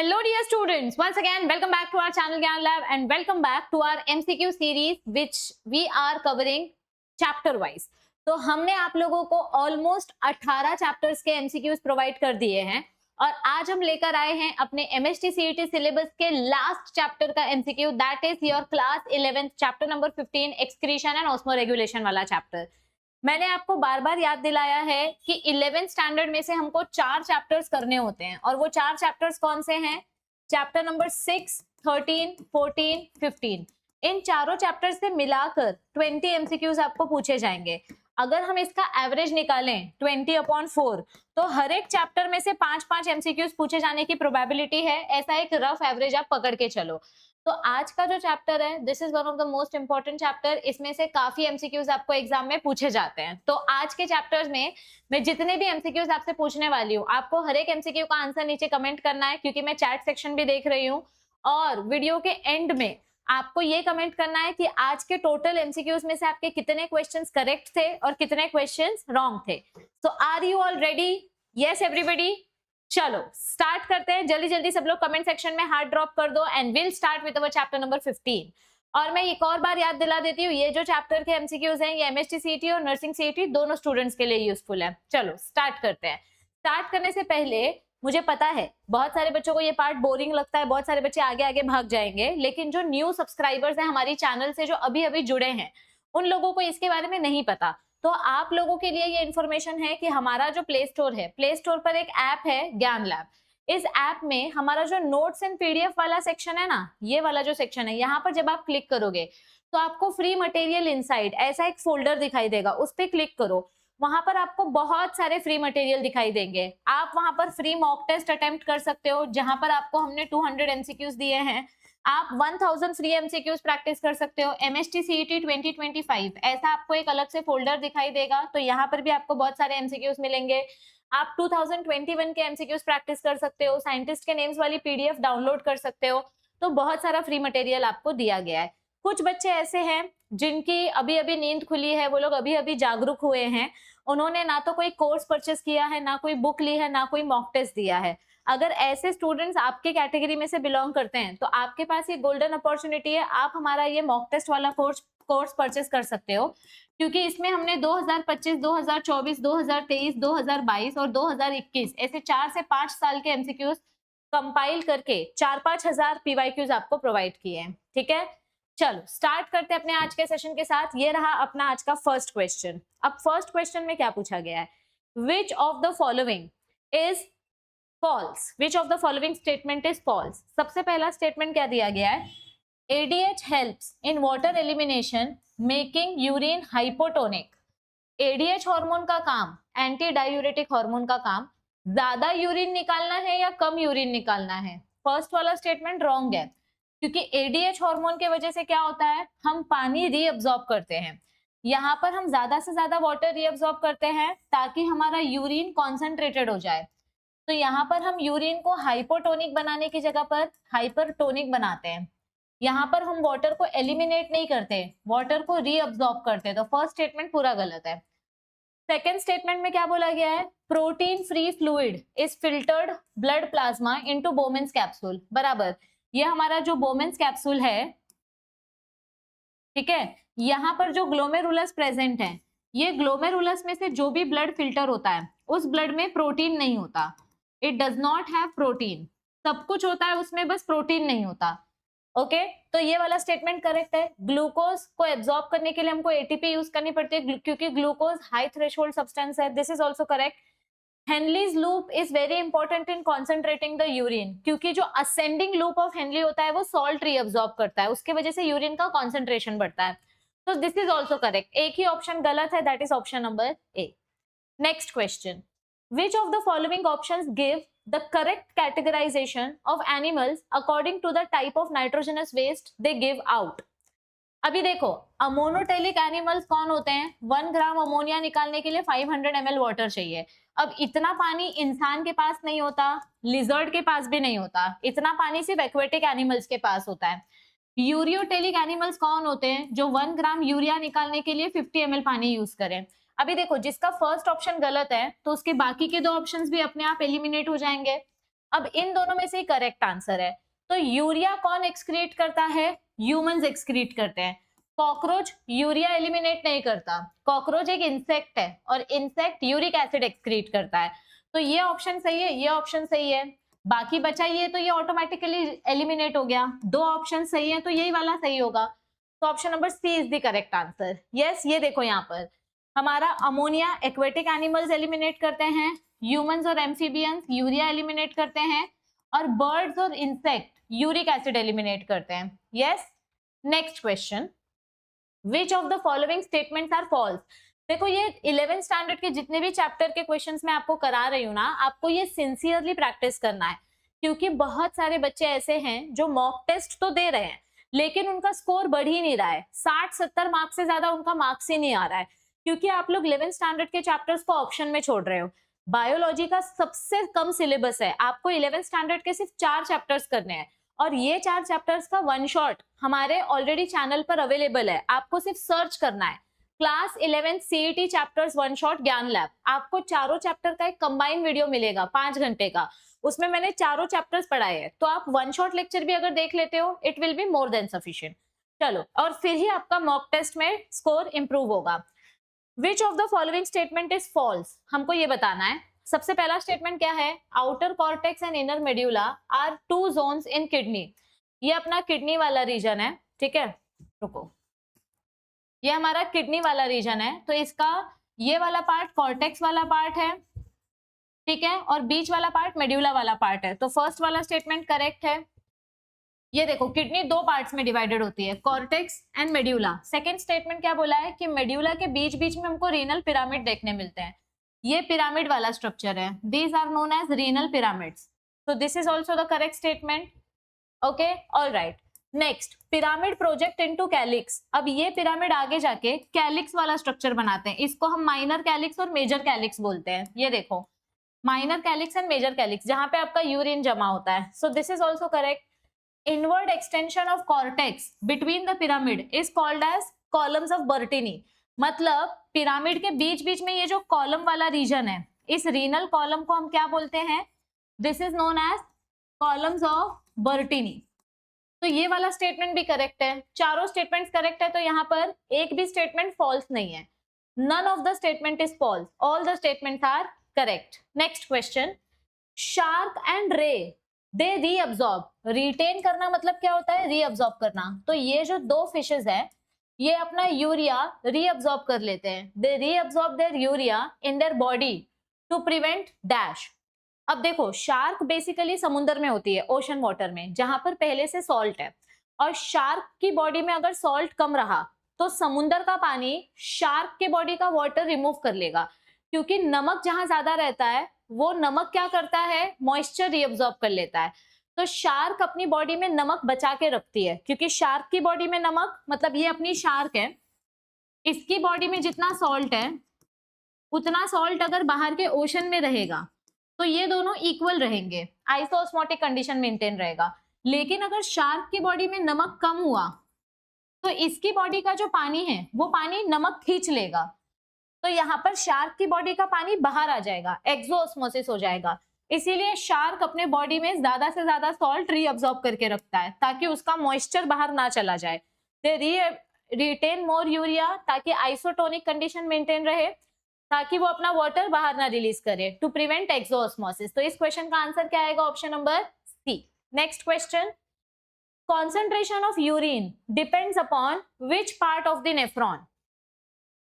Hello dear students, once again welcome back to our channel Gyan Lab and welcome back to our MCQ series which we are covering chapter wise. तो हमने आप लोगों को almost 18 chapters के MCQs provide कर दिए हैं और आज हम लेकर आए हैं अपने MHT CET सिलेबस के लास्ट चैप्टर का MCQ, that is your class 11th chapter number 15 excretion and osmo regulation वाला चैप्टर। मैंने आपको बार बार याद दिलाया है कि 11th स्टैंडर्ड में से हमको 4 चैप्टर्स करने होते हैं और वो 4 चैप्टर्स कौन से हैं? Chapter number 6, 13, 14, 15। इन चारों चैप्टर से मिलाकर 20 एमसीक्यूज आपको पूछे जाएंगे। अगर हम इसका एवरेज निकालें 20/4 तो हर एक चैप्टर में से 5-5 एमसीक्यूज पूछे जाने की प्रोबेबिलिटी है। ऐसा एक रफ एवरेज आप पकड़ के चलो। तो आज का जो चैप्टर है this is one of the most important chapter. इसमें से काफी एमसीक्यूज आपको एग्जाम में पूछे जाते हैं। तो आज के चैप्टर्स में मैं जितने भी एमसीक्यूज आपसे पूछने वाली हूँ, आपको हर एक एमसीक्यू का आंसर नीचे कमेंट करना है, क्योंकि मैं चैट सेक्शन भी देख रही हूँ। और वीडियो के एंड में आपको ये कमेंट करना है कि आज के टोटल एमसीक्यूज में से आपके कितने क्वेश्चंस करेक्ट थे और कितने क्वेश्चंस रॉन्ग थे। So are you all ready? Yes everybody, चलो स्टार्ट करते हैं। जल्दी जल्दी सब लोग कमेंट सेक्शन में हार्ट ड्रॉप कर दो and will start with our chapter number 15। और मैं एक और बार याद दिला देती हूँ, ये जो चैप्टर के एमसीक्यूज हैं ये एमएचटी सीईटी और नर्सिंग सीईटी दोनों स्टूडेंट्स के लिए यूजफुल है। चलो स्टार्ट करते हैं। स्टार्ट करने से पहले मुझे पता है बहुत सारे बच्चों को ये पार्ट बोरिंग लगता है, बहुत सारे बच्चे आगे आगे भाग जाएंगे, लेकिन जो न्यू सब्सक्राइबर्स हैं हमारी चैनल से, जो अभी अभी जुड़े हैं, उन लोगों को इसके बारे में नहीं पता। तो आप लोगों के लिए ये इन्फॉर्मेशन है कि हमारा जो प्ले स्टोर है, प्ले स्टोर पर एक ऐप है ज्ञान लैब। इस ऐप में हमारा जो नोट्स एंड पीडीएफ वाला सेक्शन है ना, ये वाला जो सेक्शन है, यहाँ पर जब आप क्लिक करोगे तो आपको फ्री मटेरियल इनसाइड ऐसा एक फोल्डर दिखाई देगा, उस पर क्लिक करो। वहां पर आपको बहुत सारे फ्री मटेरियल दिखाई देंगे। आप वहां पर फ्री मॉक टेस्ट अटेम्प्ट कर सकते हो, जहां पर आपको हमने 200 एमसीक्यूज दिए हैं। आप 1000 फ्री एमसीक्यूज प्रैक्टिस कर सकते हो। एमएचटी सीईटी 2025 ऐसा आपको एक अलग से फोल्डर दिखाई देगा, तो यहाँ पर भी आपको बहुत सारे एमसीक्यूज मिलेंगे। आप 2021 के एमसीक्यूज प्रैक्टिस कर सकते हो, साइंटिस्ट के नेम्स वाली पीडीएफ डाउनलोड कर सकते हो। तो बहुत सारा फ्री मटेरियल आपको दिया गया है। कुछ बच्चे ऐसे हैं जिनकी अभी अभी नींद खुली है, वो लोग अभी अभी जागरूक हुए हैं, उन्होंने ना तो कोई कोर्स परचेस किया है, ना कोई बुक ली है, ना कोई मॉक टेस्ट दिया है। अगर ऐसे स्टूडेंट्स आपके कैटेगरी में से बिलोंग करते हैं तो आपके पास ये गोल्डन अपॉर्चुनिटी है, आप हमारा ये मॉक टेस्ट वाला कोर्स परचेस कर सकते हो, क्योंकि इसमें हमने 2025, 2024, 2023, 2022 और 2021 ऐसे 4 से 5 साल के एमसीक्यूज कंपाइल करके 4-5 हजार पीवाईक्यूज आपको प्रोवाइड किए हैं। ठीक है, चलो स्टार्ट करते हैं अपने आज के सेशन के साथ। ये रहा अपना आज का फर्स्ट क्वेश्चन। अब फर्स्ट क्वेश्चन में क्या पूछा गया है? Which of the following is false? Which of the following statement is false? सबसे पहला स्टेटमेंट क्या दिया गया है? ADH helps in water elimination making urine hypotonic। ADH hormone का काम, एंटी डायूरेटिक हार्मोन का काम, ज्यादा यूरिन निकालना है या कम यूरिन निकालना है? फर्स्ट वाला स्टेटमेंट रॉन्ग है, क्योंकि ADH हार्मोन के वजह से क्या होता है, हम पानी रीअब्सॉर्ब करते हैं। यहाँ पर हम ज्यादा से ज्यादा वाटर रीअब्सॉर्ब करते हैं ताकि हमारा यूरिन कॉन्सेंट्रेटेड हो जाए। तो यहाँ पर हम यूरिन को हाइपोटोनिक बनाने की जगह पर हाइपरटोनिक बनाते हैं। यहाँ पर हम वाटर को एलिमिनेट नहीं करते, वाटर को रीअब्सॉर्ब करते हैं। तो फर्स्ट स्टेटमेंट पूरा गलत है। सेकेंड स्टेटमेंट में क्या बोला गया है? Protein free fluid is filtered blood plasma into Bowman's capsule. बराबर, ये हमारा जो बोमेन्स कैप्सूल है, ठीक है, यहाँ पर जो ग्लोमेरुलस प्रेजेंट है, ये ग्लोमेरुलस में से जो भी ब्लड फिल्टर होता है उस ब्लड में प्रोटीन नहीं होता। It does not have protein. सब कुछ होता है उसमें, बस प्रोटीन नहीं होता। ओके, तो ये वाला स्टेटमेंट करेक्ट है। ग्लूकोज को एब्जॉर्ब करने के लिए हमको एटीपी यूज करनी पड़ती है, क्योंकि ग्लूकोज हाई थ्रेशोल्ड सब्सटेंस है। This is also correct. Henle's loop is very important in concentrating the urine, क्योंकि जो असेंडिंग लूप ऑफ हेनली होता है वो सॉल्ट रीअब्सॉर्ब करता है, उसके वजह से यूरिन का कॉन्सेंट्रेशन बढ़ता है। तो दिस इज ऑल्सो करेक्ट। एक ही ऑप्शन गलत है, that is option number A. Next question, which of the following options give the correct categorization of animals according to the type of nitrogenous waste they give out? अभी देखो, ammonotelic animals कौन होते हैं? 1 gram ammonia निकालने के लिए 500 ml water चाहिए। अब इतना पानी इंसान के पास नहीं होता, लिजर्ड के पास भी नहीं होता, इतना पानी सिर्फ एक्वेटिक एनिमल्स के पास होता है। यूरियोटेलिक एनिमल्स कौन होते हैं? जो 1 ग्राम यूरिया निकालने के लिए 50 ml पानी यूज करें। अभी देखो, जिसका फर्स्ट ऑप्शन गलत है तो उसके बाकी के 2 ऑप्शंस भी अपने आप एलिमिनेट हो जाएंगे। अब इन दोनों में से करेक्ट आंसर है। तो यूरिया कौन एक्सक्रीट करता है? ह्यूमंस एक्सक्रीट करते हैं। कॉकरोच यूरिया एलिमिनेट नहीं करता। कॉकरोच एक इंसेक्ट है और इंसेक्ट यूरिक एसिड एक्सक्रीट करता है। तो ये ऑप्शन सही है, ये ऑप्शन सही है। बाकी बचा ये, तो ये ऑटोमेटिकली एलिमिनेट हो गया। दो ऑप्शन सही है तो यही वाला सही होगा। तो option number C is the correct answer. Yes, ये देखो यहाँ पर हमारा अमोनिया एक्वेटिक एनिमल्स एलिमिनेट करते हैं, ह्यूमंस और एम्फीबियंस यूरिया एलिमिनेट करते हैं, और बर्ड्स और इंसेक्ट यूरिक एसिड एलिमिनेट करते हैं। Yes. Next question, which of the following statements are false? देखो ये 11th स्टैंडर्ड के जितने भी चैप्टर के क्वेश्चंस मैं आपको करा रही हूँ ना, आपको ये सिंसियरली प्रैक्टिस करना है, क्योंकि बहुत सारे बच्चे ऐसे हैं जो मॉक टेस्ट तो दे रहे हैं लेकिन उनका स्कोर बढ़ ही नहीं रहा है। 60-70 मार्क्स से ज्यादा उनका मार्क्स ही नहीं आ रहा है, क्योंकि आप लोग 11th स्टैंडर्ड के चैप्टर्स को ऑप्शन में छोड़ रहे हो। बायोलॉजी का सबसे कम सिलेबस है, आपको 11th स्टैंडर्ड के सिर्फ 4 चैप्टर्स करने हैं, और ये 4 चैप्टर्स का वन शॉट हमारे ऑलरेडी चैनल पर अवेलेबल है। आपको सिर्फ सर्च करना है class 11 CET chapters one shot ज्ञान लैब। आपको चारों चैप्टर का एक कंबाइंड वीडियो मिलेगा 5 घंटे का, उसमें मैंने चारों चैप्टर्स पढ़ाए हैं। तो आप वन शॉट लेक्चर भी अगर देख लेते हो, it will be more than sufficient. चलो, और फिर ही आपका मॉक टेस्ट में स्कोर इंप्रूव होगा। Which of the following statement is false? हमको ये बताना है। सबसे पहला स्टेटमेंट क्या है? Outer cortex and inner medulla are 2 zones in kidney. ये अपना किडनी वाला रीजन है, ठीक है। रुको, ये हमारा किडनी वाला रीजन है, तो इसका ये वाला पार्ट कॉर्टेक्स वाला पार्ट है, ठीक है, और बीच वाला पार्ट मेड्यूला वाला पार्ट है। तो फर्स्ट वाला स्टेटमेंट करेक्ट है। ये देखो किडनी 2 पार्ट्स में डिवाइडेड होती है, cortex and medulla. Second statement क्या बोला है कि मेड्यूला के बीच बीच में हमको रीनल पिरामिड देखने मिलते हैं। ये पिरामिड वाला स्ट्रक्चर है, these are known as renal pyramids. तो this is also the correct statement. Okay, all right. Next, pyramid project into calyx. अब ये पिरामिड आगे जाके कैलिक्स वाला स्ट्रक्चर बनाते हैं। इसको हम माइनर कैलिक्स और मेजर कैलिक्स बोलते हैं। ये देखो, minor calyx and major calyx, जहां पे आपका यूरिन जमा होता है। So this is also correct. Inward extension of cortex between the pyramid is called as columns of Bertini. मतलब पिरामिड के बीच बीच में ये जो कॉलम वाला रीजन है, इस रीनल कॉलम को हम क्या बोलते हैं? This is known as columns of Bertini. तो ये वाला स्टेटमेंट भी करेक्ट है। चारों स्टेटमेंट्स करेक्ट है, तो यहाँ पर एक भी स्टेटमेंट फॉल्स नहीं है। None of the statement is false, all the statements are correct. Next question, shark and ray they reabsorb. Retain करना मतलब क्या होता है? रीअब्सॉर्ब करना। तो ये जो 2 फिशेज है, ये अपना यूरिया रीअब्सॉर्ब कर लेते हैं। They reabsorb their urea in their body to prevent dash. अब देखो, शार्क बेसिकली समुद्र में होती है, ओशन वाटर में, जहां पर पहले से सॉल्ट है, और शार्क की बॉडी में अगर सॉल्ट कम रहा तो समुद्र का पानी शार्क के बॉडी का वाटर रिमूव कर लेगा, क्योंकि नमक जहां ज्यादा रहता है वो नमक क्या करता है? मॉइस्चर रीअब्सॉर्ब कर लेता है। तो शार्क अपनी बॉडी में नमक बचा के रखती है, क्योंकि शार्क की बॉडी में नमक, मतलब ये अपनी शार्क है, इसकी बॉडी में जितना सॉल्ट है उतना सॉल्ट अगर बाहर के ओशन में रहेगा तो ये दोनों इक्वल रहेंगे, आइसोस्मोटिक कंडीशन मेंटेन रहेगा। लेकिन अगर शार्क की बॉडी में नमक कम हुआ तो इसकी बॉडी का जो पानी है वो पानी नमक खींच लेगा, तो यहाँ पर शार्क की बॉडी का पानी बाहर आ जाएगा, एक्सोस्मोसिस हो जाएगा। इसीलिए शार्क अपने बॉडी में ज्यादा से ज्यादा सॉल्ट रीअब्सॉर्ब करके रखता है ताकि उसका मॉइस्चर बाहर ना चला जाए। दे रिटेन मोर यूरिया ताकि आइसोटोनिक कंडीशन मेंटेन रहे, ताकि वो अपना वाटर बाहर ना रिलीज करे, टू प्रिवेंट एक्सोस्मोसिस। तो इस क्वेश्चन का आंसर क्या आएगा? Option number C. Next question, concentration of urine depends upon which part of the nephron.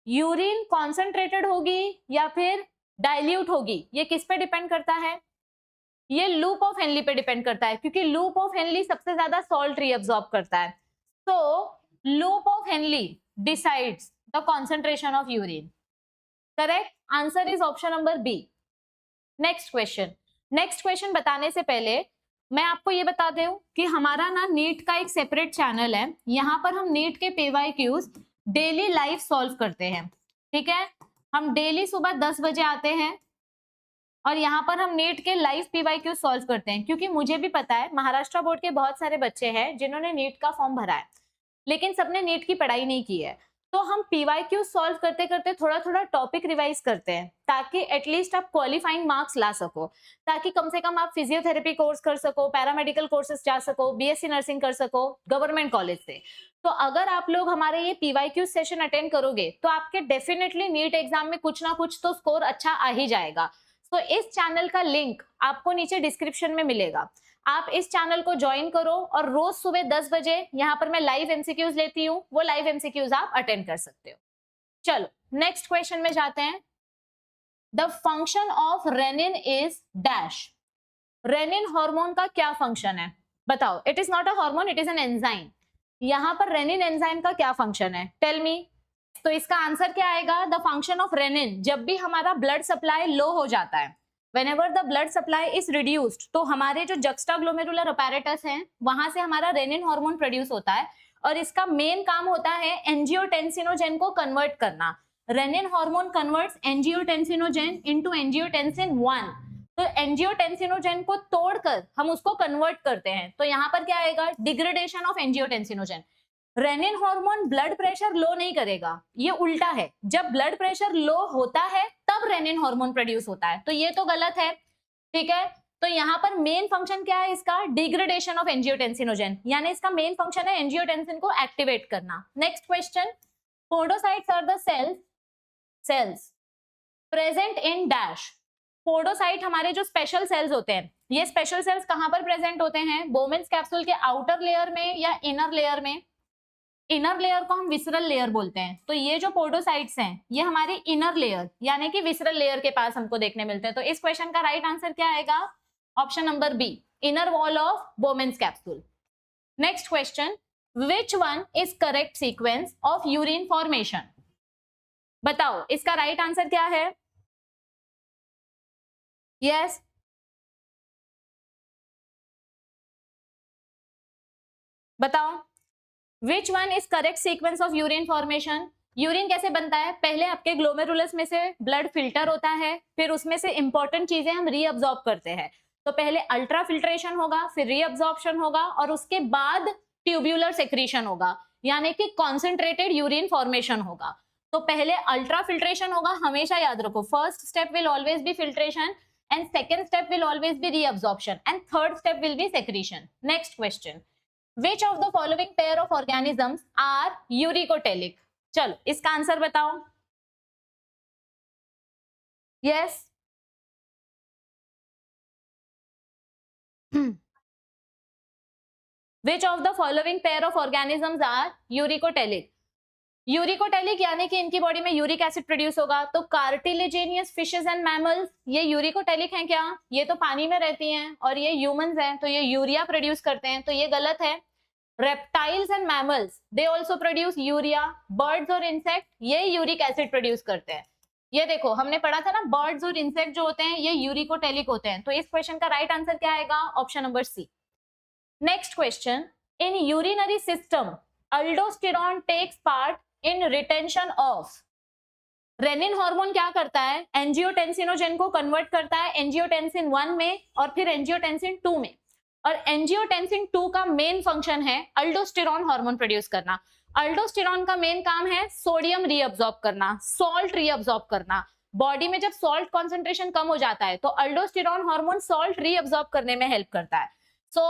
Urine concentrated होगी या फिर डाइल्यूट होगी, ये किस पे डिपेंड करता है? ये लूप ऑफ हेनली पे डिपेंड करता है, क्योंकि लूप ऑफ हेनली सबसे ज्यादा सॉल्ट रीअब्सॉर्ब करता है। So loop of Henle decides the concentration of urine. Correct answer is option number B. Next question बताने से पहले मैं आपको ये बता दूं कि हमारा ना नीट का एक सेपरेट चैनल है, यहाँ पर हम नीट के PYQs डेली लाइव सॉल्व करते हैं। ठीक है, हम डेली सुबह 10 बजे आते हैं और यहाँ पर हम नीट के लाइव PYQ सॉल्व करते हैं, क्योंकि मुझे भी पता है महाराष्ट्र बोर्ड के बहुत सारे बच्चे हैं जिन्होंने नीट का फॉर्म भरा है लेकिन सबने नीट की पढ़ाई नहीं की है। तो हम पीवाईक्यू सॉल्व करते करते थोड़ा थोड़ा टॉपिक रिवाइज करते हैं ताकि एटलीस्ट आप क्वालिफाइंग मार्क्स ला सको, ताकि कम से कम आप फिजियोथेरेपी कोर्स कर सको, पैरामेडिकल कोर्सेज जा सको, बीएससी नर्सिंग कर सको गवर्नमेंट कॉलेज से। तो अगर आप लोग हमारे ये पीवाईक्यू सेशन अटेंड करोगे तो आपके डेफिनेटली नीट एग्जाम में कुछ ना कुछ तो स्कोर अच्छा आ ही जाएगा। तो इस चैनल का लिंक आपको नीचे डिस्क्रिप्शन में मिलेगा, आप इस चैनल को ज्वाइन करो और रोज सुबह 10 बजे यहाँ पर मैं लाइव एमसीक्यूज लेती हूँ, वो लाइव एमसीक्यूज आप अटेंड कर सकते हो। चलो नेक्स्ट क्वेश्चन में जाते हैं। The function of renin is dash. Renin hormone का क्या फंक्शन है बताओ? It is not a hormone, it is an enzyme. यहाँ पर रेनिन एंजाइम का क्या फंक्शन है? Tell me. तो इसका आंसर क्या आएगा? द फंक्शन ऑफ रेनिन, जब भी हमारा ब्लड सप्लाई लो हो जाता है, whenever the blood supply is reduced, तो हमारे जो juxtaglomeralar apparatus हैं वहां से हमारा रेनिन हार्मोन प्रोड्यूस होता है और इसका मेन काम होता है एंजियोटेंसिनोजेन को कन्वर्ट करना। Renin hormone converts angiotensinogen into angiotensin 1। तो एंजियोटेंसिनोजेन को तोड़कर हम उसको कन्वर्ट करते हैं। तो यहाँ पर क्या आएगा? Degradation of angiotensinogen. Renin hormone blood pressure low नहीं करेगा, ये उल्टा है। जब ब्लड प्रेशर लो होता है तब रेनिन हार्मोन प्रोड्यूस होता है, तो ये तो गलत है। ठीक है, तो यहाँ पर मेन फंक्शन क्या है इसका? डिग्रेडेशन ऑफ एंजियोटेंसिनोजेन, यानी इसका मेन फंक्शन है एंजियोटेंसिन को एक्टिवेट करना। Next question, podocytes are the cells present in dash. Podocyte हमारे जो स्पेशल सेल्स होते हैं, ये स्पेशल सेल्स कहां पर प्रेजेंट होते हैं? बोमेन्स कैप्सूल के आउटर लेयर में या इनर लेयर में? इनर लेयर को हम विसरल लेयर बोलते हैं। तो ये जो पोडोसाइट्स हैं ये हमारी इनर लेयर यानी कि विसरल लेयर के पास हमको देखने मिलते हैं। तो इस क्वेश्चन का राइट आंसर क्या आएगा? Option number B, inner wall of Bowman's capsule. Next question, which one is correct sequence of urine formation? बताओ इसका राइट आंसर क्या है? यस, बताओ which one is correct sequence of urine formation? Urine कैसे बनता है? पहले आपके ग्लोमेरुलस में से ब्लड फिल्टर होता है, फिर उसमें से इंपॉर्टेंट चीजें हम रीअब्सॉर्ब करते हैं। तो पहले अल्ट्रा फिल्ट्रेशन होगा, फिर रीअब्सॉर्प्शन होगा और उसके बाद ट्यूब्यूलर सेक्रीशन होगा, यानी कि कॉन्सेंट्रेटेड यूरिन फॉर्मेशन होगा। तो पहले अल्ट्रा फिल्ट्रेशन होगा, हमेशा याद रखो। First step will always be filtration and second step will always be reabsorption and third step will be secretion. Next question, Which of the following pair of organisms are uricotelic? चलो इसका answer बताओ। Yes. Which of the following pair of organisms are uricotelic? Uricotelic यानी कि इनकी body में uric acid produce होगा। तो cartilaginous fishes and mammals ये यूरिकोटेलिक हैं क्या? ये तो पानी में रहती हैं और ये ह्यूमंस हैं, तो ये यूरिया प्रोड्यूस करते हैं, तो ये गलत है। Reptiles and mammals they also produce urea. Birds और इंसेक्ट ये यूरिक एसिड प्रोड्यूस करते हैं। ये देखो हमने पढ़ा था ना, बर्ड्स और इंसेक्ट जो होते हैं ये यूरिकोटेलिक होते हैं। तो इस क्वेश्चन का राइट आंसर क्या आएगा? Option number C. Next question, in urinary system aldosterone takes part in retention of. Renin hormone क्या करता है? एंजियोटेंसिनोजेन को कन्वर्ट करता है एंजियोटेंसिन 1 में और फिर एंजियोटेंसिन 2 में। और एंजियोटेंसिन 2 का मेन फंक्शन है अल्डोस्टेरॉन हार्मोन प्रोड्यूस करना। अल्डोस्टेरॉन का मेन काम है सोडियम रीअब्सॉर्ब करना, सॉल्ट रीअब्सॉर्ब करना। बॉडी में जब सॉल्ट कॉन्सेंट्रेशन कम हो जाता है तो अल्डोस्टेरॉन हार्मोन सॉल्ट रीअब्सॉर्ब करने में हेल्प करता है। सो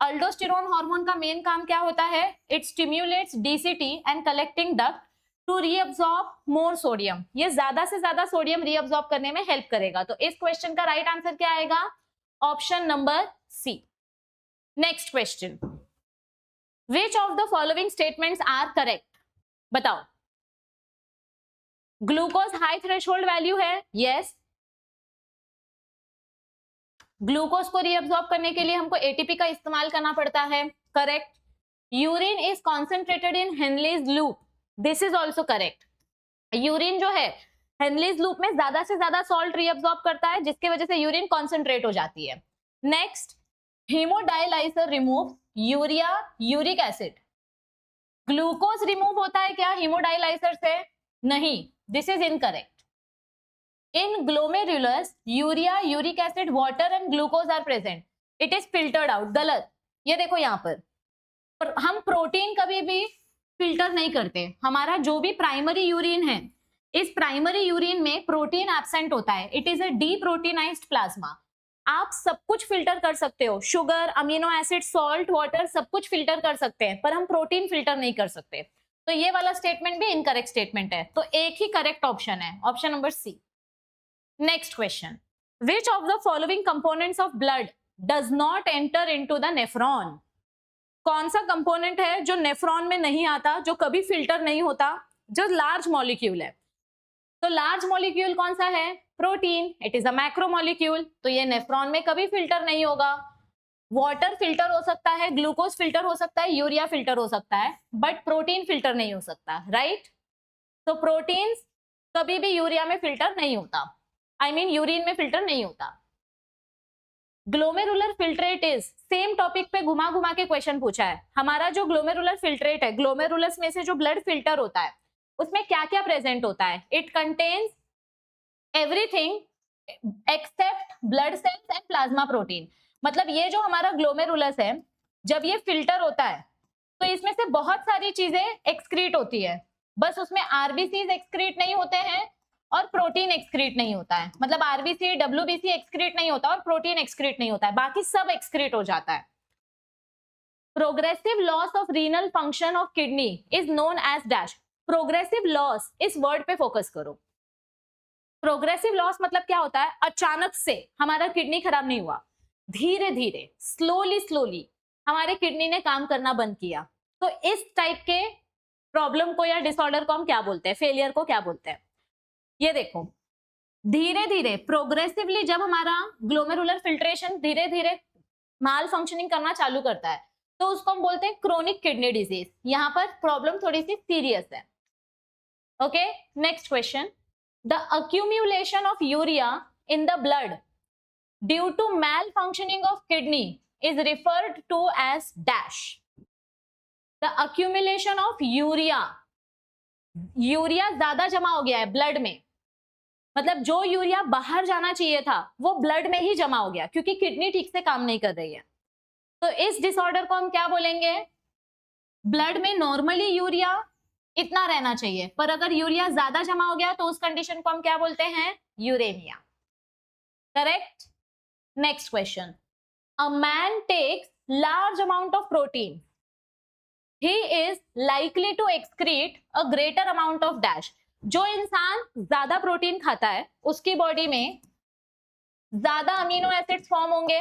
अल्डोस्टेरॉन हार्मोन का मेन काम क्या होता है? It stimulates DCT and collecting duct to reabsorb more sodium. ये ज्यादा से ज्यादा सोडियम रीअब्सॉर्ब करने में हेल्प करेगा। तो इस क्वेश्चन का राइट आंसर क्या आएगा? Option number C. Next question, which of the following statements are correct? बताओ। ग्लूकोज हाई थ्रेशोल्ड वैल्यू है, यस। ग्लूकोज को रीअब्सॉर्ब करने के लिए हमको एटीपी का इस्तेमाल करना पड़ता है, correct. Urine is concentrated in Henle's loop, this is also correct. Urine जो है हेनलीज लूप में ज्यादा से ज्यादा सॉल्ट रीअब्सॉर्ब करता है जिसकी वजह से यूरिन कॉन्सेंट्रेट हो जाती है। Next, hemodialyser remove urea uric acid. Glucose remove होता है क्या हीमोडायलाइजर से? नहीं, this is incorrect. In glomerulus urea uric acid water and glucose are present, it is filtered out, गलत। ये देखो यहाँ पर हम प्रोटीन कभी भी फिल्टर नहीं करते। हमारा जो भी प्राइमरी यूरिन है, इस प्राइमरी यूरिन में प्रोटीन एब्सेंट होता है, इट इज अ डीप्रोटीनाइज्ड प्लाज्मा। आप सब कुछ फिल्टर कर सकते हो, sugar, amino acid, salt, water, सब कुछ फिल्टर कर सकते हैं, पर हम प्रोटीन फिल्टर नहीं कर सकते। तो ये वाला स्टेटमेंट भी इनकरेक्ट स्टेटमेंट है, तो एक ही करेक्ट ऑप्शन है, option number C. Next question, which of the following components of blood does not enter into the nephron? कौन सा कंपोनेंट है जो नेफ्रॉन में नहीं आता, जो कभी फिल्टर नहीं होता, जो लार्ज मॉलिक्यूल है? तो लार्ज मॉलिक्यूल कौन सा है? Protein, it is a macromolecule, तो ये नेफ्रॉन में कभी फिल्टर नहीं होगा। वाटर फिल्टर हो सकता है, ग्लूकोज फिल्टर हो सकता है, यूरिया फिल्टर हो सकता है, बट प्रोटीन फिल्टर नहीं हो सकता, राइट? तो प्रोटीन्स कभी भी यूरिया में फिल्टर नहीं होता, आई मीन यूरिन में फिल्टर नहीं होता। Glomerular filtrate is, same topic पे घुमा घुमा के क्वेश्चन पूछा है। हमारा जो ग्लोमेरुलर फिल्ट्रेट है, ग्लोमेरुलस में से जो ब्लड फिल्टर होता है, उसमें क्या क्या प्रेजेंट होता है? It contains everything except blood cells and plasma protein. मतलब ये जो हमारा ग्लोमेरुलस है, जब ये फिल्टर होता है तो इसमें से बहुत सारी चीजें एक्सक्रीट होती है, बस उसमें आरबीसीज एक्सक्रीट नहीं होते हैं और प्रोटीन एक्सक्रीट नहीं होता है। मतलब आरबीसी, डब्ल्यूबीसी एक्सक्रीट नहीं होता और प्रोटीन एक्सक्रीट नहीं होता है, बाकी सब एक्सक्रीट हो जाता है। Progressive loss of renal function of kidney is known as dash. Progressive loss, इस वर्ड पे फोकस करो। प्रोग्रेसिव लॉस मतलब क्या होता है? अचानक से हमारा किडनी खराब नहीं हुआ, धीरे धीरे, स्लोली स्लोली हमारे किडनी ने काम करना बंद किया। तो इस टाइप के प्रॉब्लम को या डिसऑर्डर को हम क्या बोलते हैं? फेलियर को क्या बोलते हैं? ये देखो, धीरे धीरे, प्रोग्रेसिवली जब हमारा ग्लोमेरुलर फिल्ट्रेशन धीरे धीरे माल फंक्शनिंग करना चालू करता है, तो उसको हम बोलते हैं क्रोनिक किडनी डिजीज। यहां पर प्रॉब्लम थोड़ी सी सीरियस है। Okay, next question, the accumulation of urea in the blood due to malfunctioning of kidney is referred to as dash. The accumulation of urea, urea ज्यादा जमा हो गया है ब्लड में, मतलब जो यूरिया बाहर जाना चाहिए था वो ब्लड में ही जमा हो गया क्योंकि किडनी ठीक से काम नहीं कर रही है। तो इस डिसऑर्डर को हम क्या बोलेंगे? ब्लड में नॉर्मली यूरिया इतना रहना चाहिए, पर अगर यूरिया ज्यादा जमा हो गया तो उस कंडीशन को हम क्या बोलते हैं? Uremia. Correct. Next question, a man takes large amount of protein, he is likely to excrete a greater amount of dash. जो इंसान ज्यादा प्रोटीन खाता है उसकी बॉडी में ज्यादा अमीनो एसिड्स फॉर्म होंगे,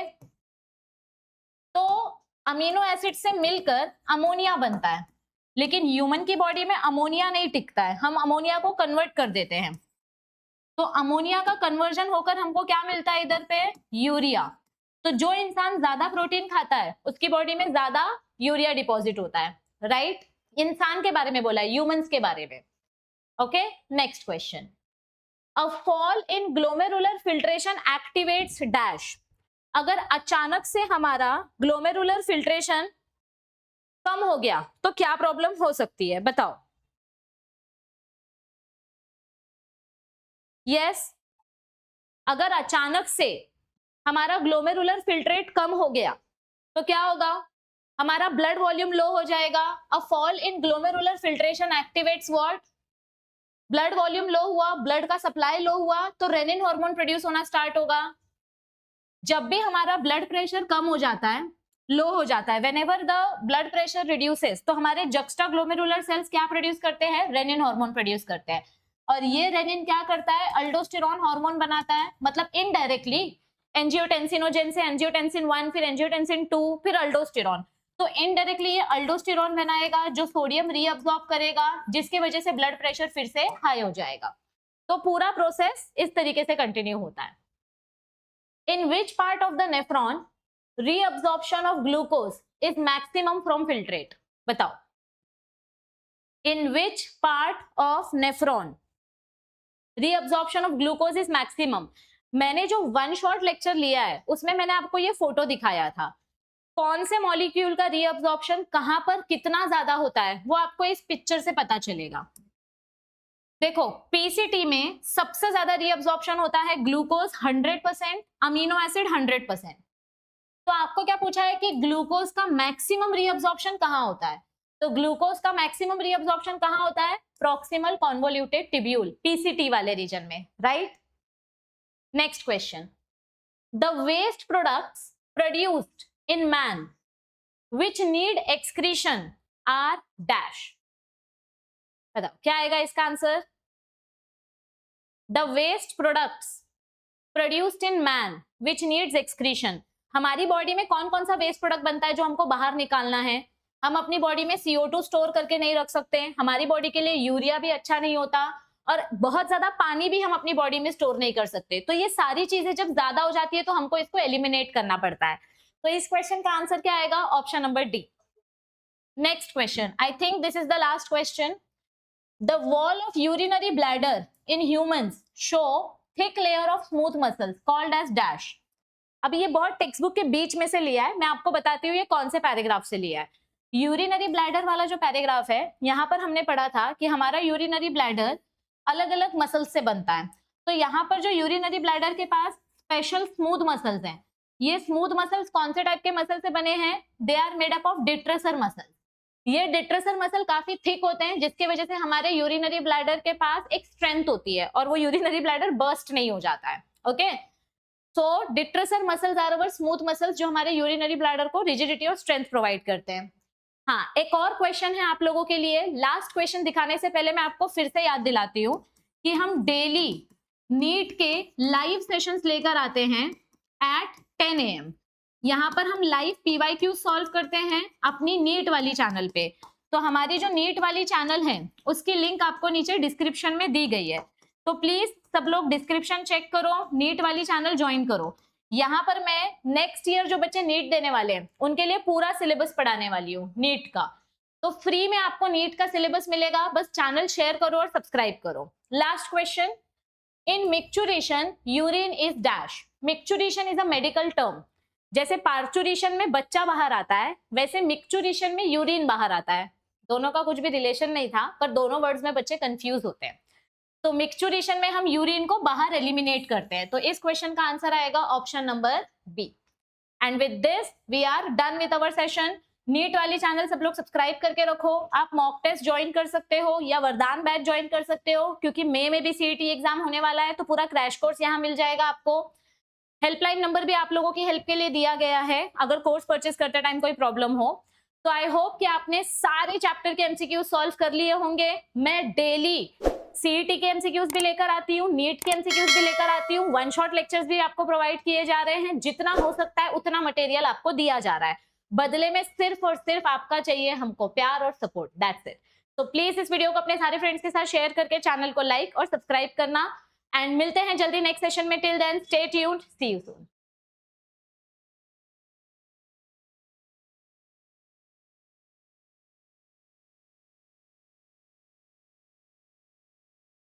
तो अमीनो एसिड से मिलकर अमोनिया बनता है, लेकिन ह्यूमन की बॉडी में अमोनिया नहीं टिकता है, हम अमोनिया को कन्वर्ट कर देते हैं। तो अमोनिया का कन्वर्जन होकर हमको क्या मिलता है इधर पे? यूरिया। तो जो इंसान ज्यादा प्रोटीन खाता है उसकी बॉडी में ज्यादा यूरिया डिपॉजिट होता है, राइट? इंसान के बारे में बोला है, ह्यूमंस के बारे में। Okay, next question, a fall in glomerular filtration activates dash. अगर अचानक से हमारा ग्लोमेरुलर फिल्ट्रेशन कम हो गया तो क्या प्रॉब्लम हो सकती है? बताओ। यस, अगर अचानक से हमारा ग्लोमेरुलर फिल्ट्रेट कम हो गया तो क्या होगा? हमारा ब्लड वॉल्यूम लो हो जाएगा। A fall in glomerular filtration activates what? Blood volume low हुआ, ब्लड का सप्लाई लो हुआ, तो रेनिन हार्मोन प्रोड्यूस होना स्टार्ट होगा। जब भी हमारा ब्लड प्रेशर कम हो जाता है, लो हो जाता है, whenever the blood pressure reduces, तो हमारे जक्स्टा ग्लोमेरुलर सेल्स क्या प्रोड्यूस करते हैं? रेनिन हार्मोन प्रोड्यूस करते हैं। और ये रेनिन क्या करता है? अल्डोस्टेरॉन हार्मोन बनाता है, मतलब इनडायरेक्टली एंजियोटेंसिनोजेन से एंजियोटेंसिन 1, फिर एंजियोटेंसिन 2, फिर अल्डोस्टेरॉन। तो इनडायरेक्टली ये अल्डोस्टेरॉन बनाएगा जो सोडियम रीअब्सॉर्ब करेगा, जिसकी वजह से ब्लड प्रेशर फिर से हाई हो जाएगा। तो पूरा प्रोसेस इस तरीके से कंटिन्यू होता है। In which part of the nephron reabsorption of glucose is maximum from filtrate? बताओ। In which part of nephron reabsorption of glucose is maximum? मैंने जो वन शॉट लेक्चर लिया है उसमें मैंने आपको ये फोटो दिखाया था, कौन से मॉलिक्यूल का रीअब्सॉर्प्शन कहां पर कितना ज्यादा होता है वो आपको इस पिक्चर से पता चलेगा। देखो, पीसीटी में सबसे ज्यादा रीअब्सॉर्प्शन होता है ग्लूकोज 100%, अमीनो एसिड 100%। तो आपको क्या पूछा है कि ग्लूकोज का मैक्सिमम रीअब्सॉर्प्शन कहां होता है? तो ग्लूकोज का मैक्सिमम रीअब्जॉर्प्शन कहाँ होता है? प्रॉक्सिमल कॉन्वोल्यूटेड टिब्यूल, पीसीटी वाले रीजन में, right? Next question, the waste products produced in man which need excretion are dash. बताओ क्या आएगा इसका answer? The waste products produced in man which needs excretion. हमारी बॉडी में कौन कौन सा वेस्ट प्रोडक्ट बनता है जो हमको बाहर निकालना है? हम अपनी बॉडी में CO2 स्टोर करके नहीं रख सकते, हमारी बॉडी के लिए यूरिया भी अच्छा नहीं होता, और बहुत ज्यादा पानी भी हम अपनी बॉडी में स्टोर नहीं कर सकते। तो ये सारी चीजें जब ज्यादा हो जाती है तो हमको इसको एलिमिनेट करना पड़ता है। तो इस क्वेश्चन का आंसर क्या आएगा? Option number D. Next question, I think this is the last question. The wall of urinary bladder in humans show thick layer of smooth muscles called as dash. अब ये बहुत टेक्स्ट बुक के बीच में से लिया है, मैं आपको बताती हूँ ये कौन से पैराग्राफ से लिया है। यूरिनरी ब्लैडर वाला जो पैराग्राफ है, यहाँ पर हमने पढ़ा था कि हमारा यूरिनरी ब्लैडर अलग अलग मसल्स से बनता है। तो यहाँ पर जो यूरिनरी ब्लैडर के पास स्पेशल स्मूथ मसल्स हैं, ये स्मूथ मसल्स कौन से टाइप के मसल से बने हैं? They are made up of detrusor muscle. ये डिट्रेसर मसल काफी थिक होते हैं, जिसकी वजह से हमारे यूरिनरी ब्लैडर के पास एक स्ट्रेंथ होती है और वो यूरिनरी ब्लैडर बर्स्ट नहीं हो जाता है। Okay, so detrusor muscles are our smooth muscles जो हमारे यूरिनरी ब्लैडर को रिजिडिटी और स्ट्रेंथ प्रोवाइड करते हैं। हाँ, एक और क्वेश्चन है आप लोगों के लिए। लास्ट क्वेश्चन दिखाने से पहले मैं आपको फिर से याद दिलाती हूँ कि हम डेली नीट के लाइव सेशंस लेकर आते हैं एट 10 AM। यहाँ पर हम लाइव PYQ सॉल्व करते हैं अपनी नीट वाली चैनल पे। तो हमारी जो नीट वाली चैनल है उसकी लिंक आपको नीचे डिस्क्रिप्शन में दी गई है, तो प्लीज सब लोग डिस्क्रिप्शन चेक करो, नीट वाली चैनल ज्वाइन करो। यहाँ पर मैं नेक्स्ट ईयर जो बच्चे नीट देने वाले हैं उनके लिए पूरा सिलेबस पढ़ाने वाली हूँ नीट का। तो फ्री में आपको नीट का सिलेबस मिलेगा, बस चैनल शेयर करो और सब्सक्राइब करो। Last question, in micturition urine is dash. Micturition is a medical term. जैसे पार्चुरेशन में बच्चा बाहर आता है, वैसे मिक्चुरेशन में यूरिन बाहर आता है। दोनों का कुछ भी रिलेशन नहीं था, पर दोनों वर्ड्स में बच्चे कंफ्यूज होते हैं। तो मिक्सचुरेशन में हम यूरिन को बाहर एलिमिनेट करते हैं। तो इस क्वेश्चन का आंसर आएगा option number B. And with this we are done with our session. NEET वाली चैनल सब लोग सब्सक्राइब करके रखो। आप मॉक टेस्ट ज्वाइन कर सकते हो या वरदान बैच ज्वाइन कर सकते हो, क्योंकि मई में भी CET एग्जाम होने वाला है, तो पूरा क्रैश कोर्स यहाँ मिल जाएगा आपको। हेल्पलाइन नंबर भी आप लोगों की हेल्प के लिए दिया गया है अगर कोर्स परचेज करते टाइम कोई प्रॉब्लम हो। तो आई होप कि आपने सारे चैप्टर के MCQ सॉल्व कर लिए होंगे। मैं डेली CET के MCQs भी लेकर आती हूँ, नीट के MCQs भी लेकर आती हूँ, वन शॉट लेक्चर्स भी आपको प्रोवाइड किए जा रहे हैं। जितना हो सकता है उतना मटेरियल आपको दिया जा रहा है, बदले में सिर्फ और सिर्फ आपका चाहिए हमको प्यार और सपोर्ट, दैट्स इट। तो प्लीज इस वीडियो को अपने सारे फ्रेंड्स के साथ शेयर करके चैनल को लाइक और सब्सक्राइब करना। एंड मिलते हैं जल्दी नेक्स्ट सेशन में। Till then stay tuned, see you soon.